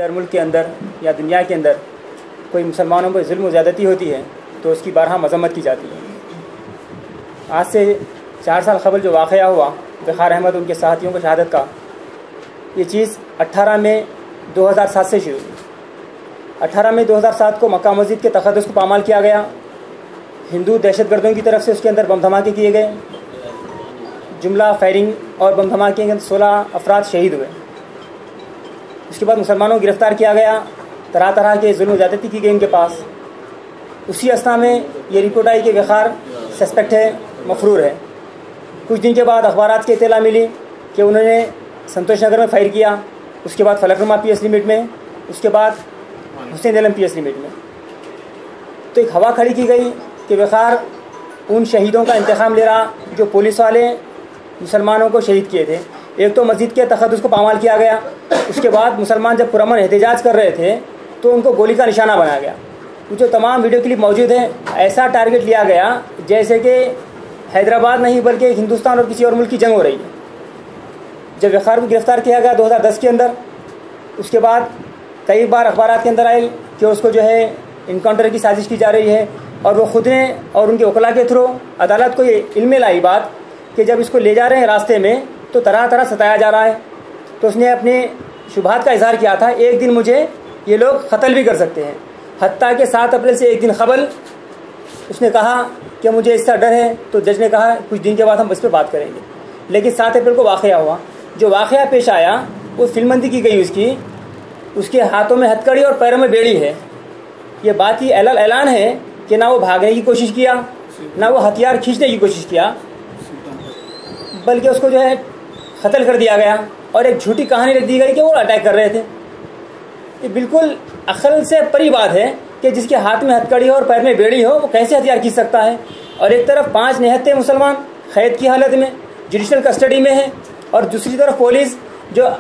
अगर मुल्क के अंदर या दुनिया के अंदर कोई मुसलमानों पर जुल्म ज़्यादती होती है तो उसकी बारहा मजम्मत की जाती है। आज से 4 साल कबल जो वाक़या हुआ वक़ार अहमद उनके साथियों को शहादत का, ये चीज़ 18 मई 2007 से शुरू हुई। 18 मई 2007 को मक्का मस्जिद के तक़द्दुस को पामाल किया गया। हिंदू दहशतगर्दों की तरफ से उसके अंदर बम धमाके किए गए। जुमला फायरिंग और बम धमाके के अंदर 16 अफराद शहीद हुए। उसके बाद मुसलमानों को गिरफ़्तार किया गया, तरह तरह के जुल्म ज़्यादती की गई उनके पास। उसी अवस्था में ये रिपोर्ट आई कि वक़ार सस्पेक्ट है, मफरूर है। कुछ दिन के बाद अखबारात की इत्तला मिली कि उन्होंने संतोष नगर में फायर किया, उसके बाद फलकनुमा PS लिमिट में, उसके बाद हुसैन आलम PS लिमिट में। तो एक हवा खड़ी की गई कि वक़ार उन शहीदों का इंतकाम ले रहा जो पुलिस वाले मुसलमानों को शहीद किए थे। एक तो मस्जिद के तक़द्दुस को पामाल किया गया, उसके बाद मुसलमान जब पुरअमन एहतजाज कर रहे थे तो उनको गोली का निशाना बनाया गया। जो तमाम वीडियो क्लिप मौजूद है, ऐसा टारगेट लिया गया जैसे कि हैदराबाद नहीं बल्कि हिंदुस्तान और किसी और मुल्क की जंग हो रही है। जब वक़ार को गिरफ़्तार किया गया 2010 के अंदर, उसके बाद कई बार अखबारात के अंदर आई कि उसको जो है इनकाउंटर की साजिश की जा रही है, और वो खुद ने और उनके वकला के थ्रू अदालत को ये इल्म में लाई बात कि जब इसको ले जा रहे हैं रास्ते में तो तरह तरह सताया जा रहा है। तो उसने अपने शुबहात का इजहार किया था, एक दिन मुझे ये लोग कत्ल भी कर सकते हैं। हत्ता कि 7 अप्रैल से एक दिन कबल उसने कहा कि मुझे इसका डर है। तो जज ने कहा कुछ दिन के बाद हम इस पर बात करेंगे। लेकिन 7 अप्रैल को वाक़या हुआ। जो वाक़या पेश आया वो फिल्मबंदी की गई उसकी। उसके हाथों में हथकड़ी और पैरों में बेड़ी है। ये बात ही ऐलान है कि ना वो भागने की कोशिश किया, ना वो हथियार खींचने की कोशिश किया, बल्कि उसको जो है कत्ल कर दिया गया। और एक झूठी कहानी रख दी गई कि वो अटैक कर रहे थे। ये बिल्कुल अक्ल से परी बात है कि जिसके हाथ में हथकड़ी हो और पैर में बेड़ी हो वो कैसे हथियार खींच सकता है। और एक तरफ 5 निहत्ते मुसलमान कैद की हालत में जुडिशल कस्टडी में है, और दूसरी तरफ पुलिस जो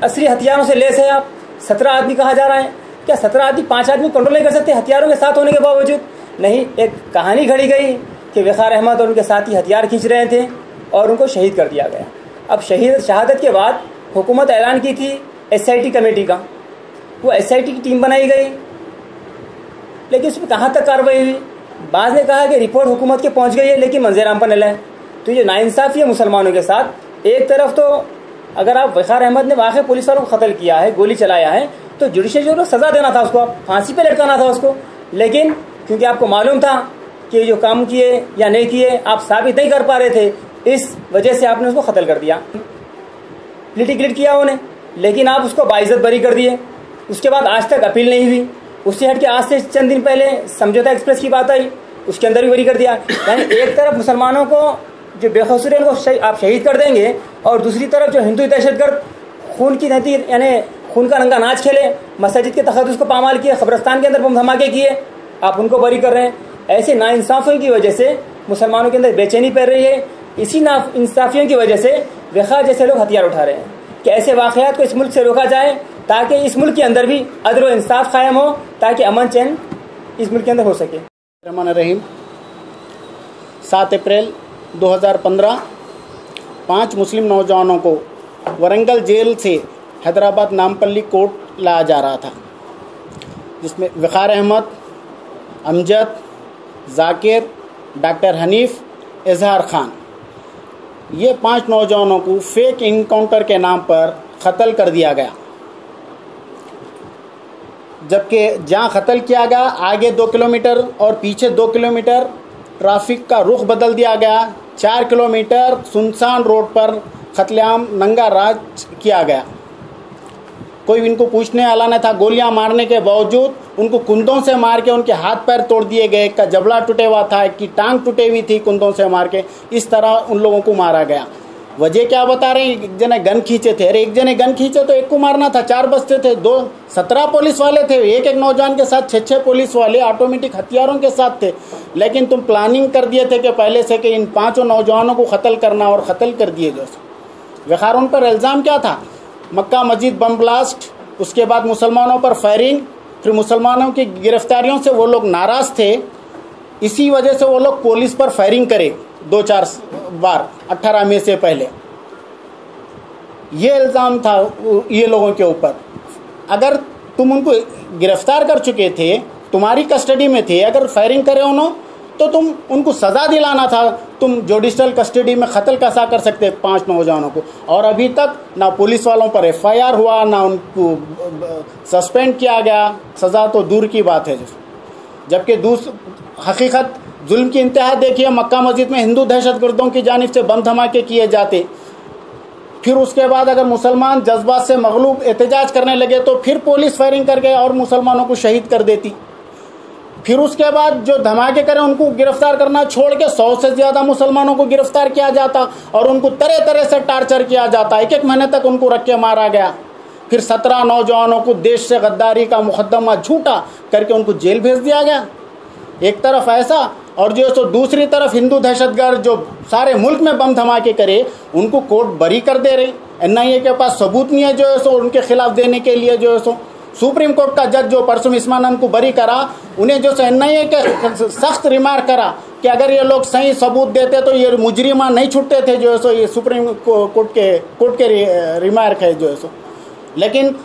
असली हथियारों से लेस है। आप 17 आदमी कहा जा रहा है, क्या 17 आदमी 5 आदमी कंट्रोल नहीं कर सकते हथियारों के साथ होने के बावजूद? नहीं, एक कहानी घड़ी गई कि वक़ार अहमद और उनके साथी हथियार खींच रहे थे और उनको शहीद कर दिया गया। अब शहादत के बाद हुकूमत ऐलान की थी SIT कमेटी का, वो SIT की टीम बनाई गई, लेकिन उसमें कहाँ तक कार्रवाई हुई? बाज़ ने कहा कि रिपोर्ट हुकूमत के पहुँच गई है लेकिन मंजर-आम पर नहीं लाए। तो ये नाइंसाफ़ी है मुसलमानों के साथ। एक तरफ तो अगर आप वक़ार अहमद ने वाकई पुलिस वालों को कत्ल किया है, गोली चलाया है, तो जुडिशल जो सज़ा देना था उसको, आप फांसी पे लटकाना था उसको। लेकिन क्योंकि आपको मालूम था कि जो काम किए या नहीं किए आप साबित नहीं कर पा रहे थे, इस वजह से आपने उसको कत्ल कर दिया, लिटिगेट किया उन्हें। लेकिन आप उसको बाइज्जत बरी कर दिए। उसके बाद आज तक अपील नहीं हुई। उससे हट के आज से चंद दिन पहले समझौता एक्सप्रेस की बात आई, उसके अंदर भी बरी कर दिया। यानी एक तरफ मुसलमानों को जो बेकसूर है उनको आप शहीद कर देंगे, और दूसरी तरफ जो हिंदू दहशतगर्द खून की नदी यानी खून का रंगा नाच खेले, मस्जिद के तक़द्दुस को पामाल किए, कब्रिस्तान के अंदर बम धमाके किए, आप उनको बरी कर रहे हैं। ऐसे नाइंसाफ़ियों की वजह से मुसलमानों के अंदर बेचैनी पैदा रही है। इसी नाइंसाफ़ियों की वजह से वक़ार जैसे लोग हथियार उठा रहे हैं कि ऐसे वाक़यात को इस मुल्क से रोका जाए ताकि इस मुल्क के अंदर भी अदल व इंसाफ कायम हो, ताकि अमन चैन इस मुल्क के अंदर हो सके। रहमान रहीम। 7 अप्रैल 2015 5 मुस्लिम नौजवानों को वरंगल जेल से हैदराबाद नामपल्ली कोर्ट लाया जा रहा था, जिसमें वक़ार अहमद, अमजद, जाकिर, डॉक्टर हनीफ, इजहार खान, ये 5 नौजवानों को फेक इनकाउंटर के नाम पर कत्ल कर दिया गया। जबकि जहाँ कत्ल किया गया आगे 2 किलोमीटर और पीछे 2 किलोमीटर ट्रैफिक का रुख बदल दिया गया। 4 किलोमीटर सुनसान रोड पर कत्लेआम नंगा राज किया गया। कोई इनको पूछने वाला न था। गोलियां मारने के बावजूद उनको कुंदों से मार के उनके हाथ पैर तोड़ दिए गए। एक का जबड़ा टूटे हुआ था, एक की टांग टूटी हुई थी कुंदों से मार के। इस तरह उन लोगों को मारा गया। वजह क्या बता रहे हैं? एक जने गन खींचे थे। अरे एक जने गन खींचे तो एक को मारना था, 4 बस्ते थे, 17 पुलिस वाले थे, एक नौजवान के साथ 6 पुलिस वाले ऑटोमेटिक हथियारों के साथ थे। लेकिन तुम प्लानिंग कर दिए थे कि पहले से कि इन 5 नौजवानों को कत्ल करना, और कत्ल कर दिए गए। वक़ार उन पर इल्ज़ाम क्या था? मक्का मस्जिद बम ब्लास्ट, उसके बाद मुसलमानों पर फायरिंग, फिर मुसलमानों की गिरफ्तारियों से वो लोग नाराज़ थे। इसी वजह से वो लोग पुलिस पर फायरिंग करे 2-4 बार 18 मई से पहले। ये इल्ज़ाम था ये लोगों के ऊपर। अगर तुम उनको गिरफ्तार कर चुके थे, तुम्हारी कस्टडी में थे, अगर फायरिंग करे उन्होंने तो तुम उनको सज़ा दिलाना था। तुम जुडिशल कस्टडी में कत्ल कैसा कर सकते 5 नौजवानों को? और अभी तक ना पुलिस वालों पर FIR हुआ, ना उनको सस्पेंड किया गया, सज़ा तो दूर की बात है। जबकि हकीकत जुल्म की इंतहा देखिए, मक्का मस्जिद में हिंदू दहशतगर्दों की जानिब से बम धमाके किए जाते, फिर उसके बाद अगर मुसलमान जज्बात से मगलूब एहतजाज करने लगे तो फिर पुलिस फायरिंग करके और मुसलमानों को शहीद कर देती। फिर उसके बाद जो धमाके करें उनको गिरफ्तार करना छोड़ के 100 से ज़्यादा मुसलमानों को गिरफ्तार किया जाता और उनको तरह तरह से टार्चर किया जाता। 1 महीने तक उनको रख के मारा गया। फिर 17 नौजवानों को देश से गद्दारी का मुकदमा झूठा करके उनको जेल भेज दिया गया। एक तरफ ऐसा, और जो सो दूसरी तरफ हिंदू दहशतगर्द जो सारे मुल्क में बम धमाके करे उनको कोर्ट बरी कर दे रहे। NIA के पास सबूत नहीं है जो है सो उनके खिलाफ देने के लिए। जो है सो सुप्रीम कोर्ट का जज जो परसों इस्मानंद को बरी करा, उन्हें जो है NIA के सख्त रिमार्क करा कि अगर ये लोग सही सबूत देते तो ये मुजरिमा नहीं छूटते थे। जो है सो ये सुप्रीम कोर्ट के रिमार्क है जो है सो। लेकिन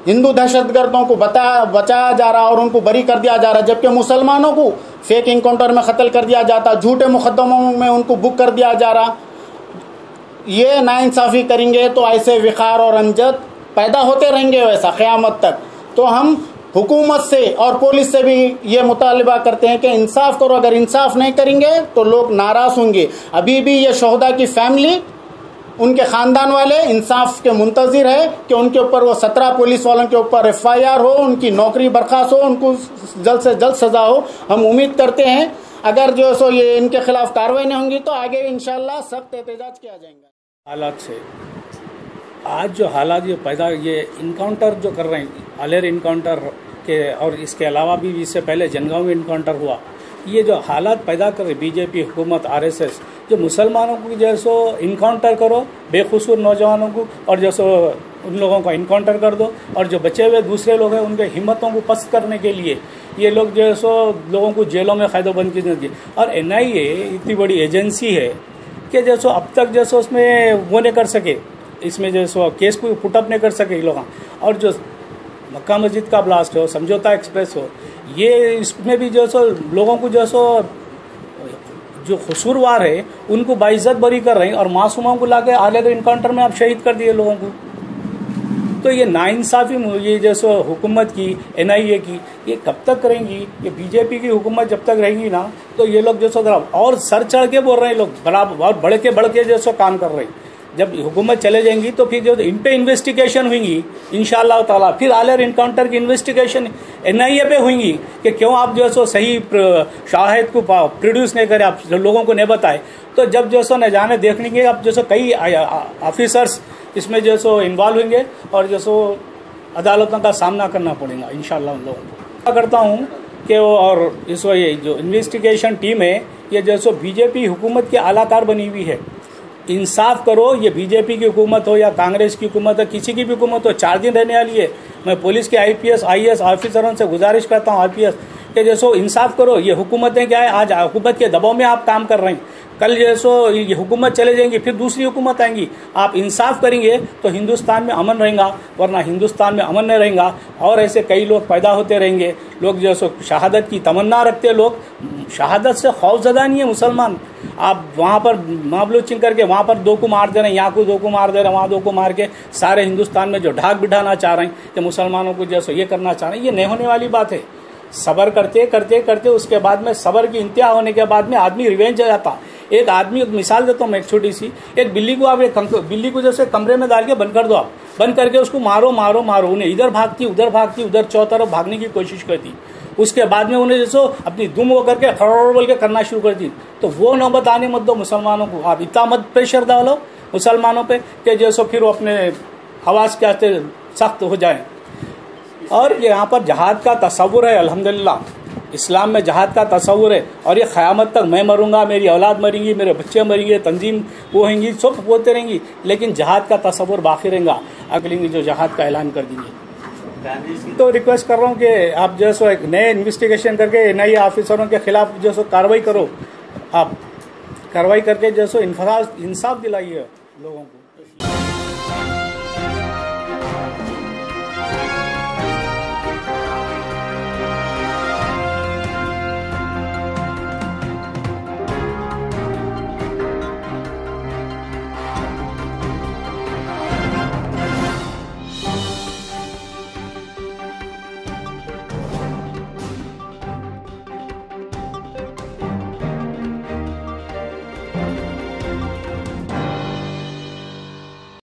हिंदू दहशतगर्दों को बचाया जा रहा और उनको बरी कर दिया जा रहा, जबकि मुसलमानों को फेक इनकाउंटर में कत्ल कर दिया जाता, झूठे मुकदमों में उनको बुक कर दिया जा रहा। ये नाइंसाफ़ी करेंगे तो ऐसे विकार और अमजद पैदा होते रहेंगे वैसा क़यामत तक। तो हम हुकूमत से और पुलिस से भी ये मुतालबा करते हैं कि इंसाफ करो। अगर इंसाफ नहीं करेंगे तो लोग नाराज़ होंगे। अभी भी ये शोहदा की फैमिली, उनके ख़ानदान वाले इंसाफ के मुंतज़िर है कि उनके ऊपर वो 17 पुलिस वालों के ऊपर FIR हो, उनकी नौकरी बर्खास्त हो, उनको जल्द से जल्द सज़ा हो। हम उम्मीद करते हैं अगर जो सो ये इनके खिलाफ कार्रवाई नहीं होंगी तो आगे इंशाअल्लाह सख्त एहतजाज किया जाएगा। हालात से आज जो हालात ये पैदा, ये इनकाउंटर जो कर रहे हैं, आलेर इनकाउंटर के और इसके अलावा भी इससे पहले जनगांव में इनकाउंटर हुआ, ये जो हालात पैदा कर रही बीजेपी हुकूमत RSS, जो मुसलमानों को जैसो इनकाउंटर करो बेकसूर नौजवानों को, और जैसो उन लोगों का इनकाउंटर कर दो, और जो बचे हुए दूसरे लोग हैं उनके हिम्मतों को पस्त करने के लिए ये लोग जैसो लोगों को जेलों में कैदोबंद की जाती। और NIA इतनी बड़ी एजेंसी है कि जैसो अब तक जैसो उसमें वो नहीं कर सके, इसमें जैसो केस को पुटअप नहीं कर सके लोग। और जो मक्का मस्जिद का ब्लास्ट हो, समझौता एक्सप्रेस हो, ये इसमें भी जो सो लोगों को जो कसूरवार है उनको बाइज्जत बरी कर रहे हैं और मासूमों को लाके आले इनकाउंटर में आप शहीद कर दिए लोगों को। तो ये नाइंसाफ़ी ये जैसो हुकूमत की, NIA की, ये कब तक करेंगी? ये बीजेपी की हुकूमत जब तक रहेगी ना तो ये लोग जैसो और सर चढ़ के बोल रहे हैं लोग, बहुत बढ़ के जैसो काम कर रहे हैं। जब हुकूमत चले जाएंगी तो फिर जो इन पे इन्वेस्टिगेशन होंगी इंशाअल्लाह ताला, फिर आलेर इनकाउंटर की इन्वेस्टिगेशन NIA पे होंगी कि क्यों आप जो है सो सही शाहिद को प्रोड्यूस नहीं करें, आप लोगों को नहीं बताए। तो जब जो सो न जाने देखने के अब जो सो कई ऑफिसर्स इसमें जो सो इन्वॉल्व होंगे और जो सो अदालतों का सामना करना पड़ेगा इंशाअल्लाह उन लोगों को। क्या करता हूँ कि वो और इस ये जो इन्वेस्टिगेशन टीम है ये जो सो बीजेपी हुकूमत की आलाकार बनी हुई है। इंसाफ करो, ये बीजेपी की हुकूमत हो या कांग्रेस की हुकूमत हो, किसी की भी हुकूमत हो, 4 दिन रहने वाली है। मैं पुलिस के IPS IAS ऑफिसरों से गुजारिश करता हूँ, RPS कि जैसो इंसाफ करो। ये हुकूमतें क्या है, आज हुकूमत के दबाव में आप काम कर रहे हैं, कल जैसो ये हुकूमत चले जाएंगी फिर दूसरी हुकूमत आएंगी। आप इंसाफ करेंगे तो हिंदुस्तान में अमन रहेगा, वरना हिंदुस्तान में अमन नहीं रहेगा और ऐसे कई लोग पैदा होते रहेंगे। लोग जैसो शहादत की तमन्ना रखते, लोग शहादत से खौफजदा नहीं है मुसलमान। आप वहाँ पर मामलूचिंग करके वहाँ पर 2 को मार दे रहे हैं, यहाँ को 2 को मार दे रहे हैं, वहाँ 2 को मार के सारे हिंदुस्तान में जो ढाक बिठाना चाह रहे हैं कि मुसलमानों को जैसो ये करना चाह रहे हैं, ये नहीं होने वाली बात है। सब्र करते करते करते उसके बाद में सब्र की इंतहा होने के बाद में आदमी रिवेंज आ जाता। एक आदमी, एक मिसाल देता हूँ मैं एक छोटी सी, एक बिल्ली को आप बिल्ली को जैसे कमरे में डाल के बंद कर दो, आप बंद करके उसको मारो मारो मारो, उन्हें इधर भागती उधर भागती, उधर चौतरफ भागने की कोशिश करती। उसके बाद में उन्हें जैसो अपनी दुम वो करके खड़ बोल के करना शुरू कर दी। तो वो नौबत आने मत दो मुसलमानों को, आप इतना मत प्रेशर डालो मुसलमानों पे कि जैसो फिर वो अपने आवाज़ के आते सख्त हो जाए। और यहाँ पर जहाद का तस्वुर है, अल्हम्दुलिल्लाह इस्लाम में जहाद का तस्वुर है। और ये क़यामत तक मैं मरूंगा, मेरी औलाद मरेंगी, मेरे बच्चे मरेंगे, तंजीम वो होंगी, सब होते रहेंगी, लेकिन जहाद का तस्वुर बाकी रहेगा। अगली जो जहाद का ऐलान कर देंगे। तो रिक्वेस्ट कर रहा हूँ कि आप जो सो एक नए इन्वेस्टिगेशन करके NIA ऑफिसरों के खिलाफ जो सो कार्रवाई करो, आप कार्रवाई करके जो सो इंसाफ दिलाइए लोगों को।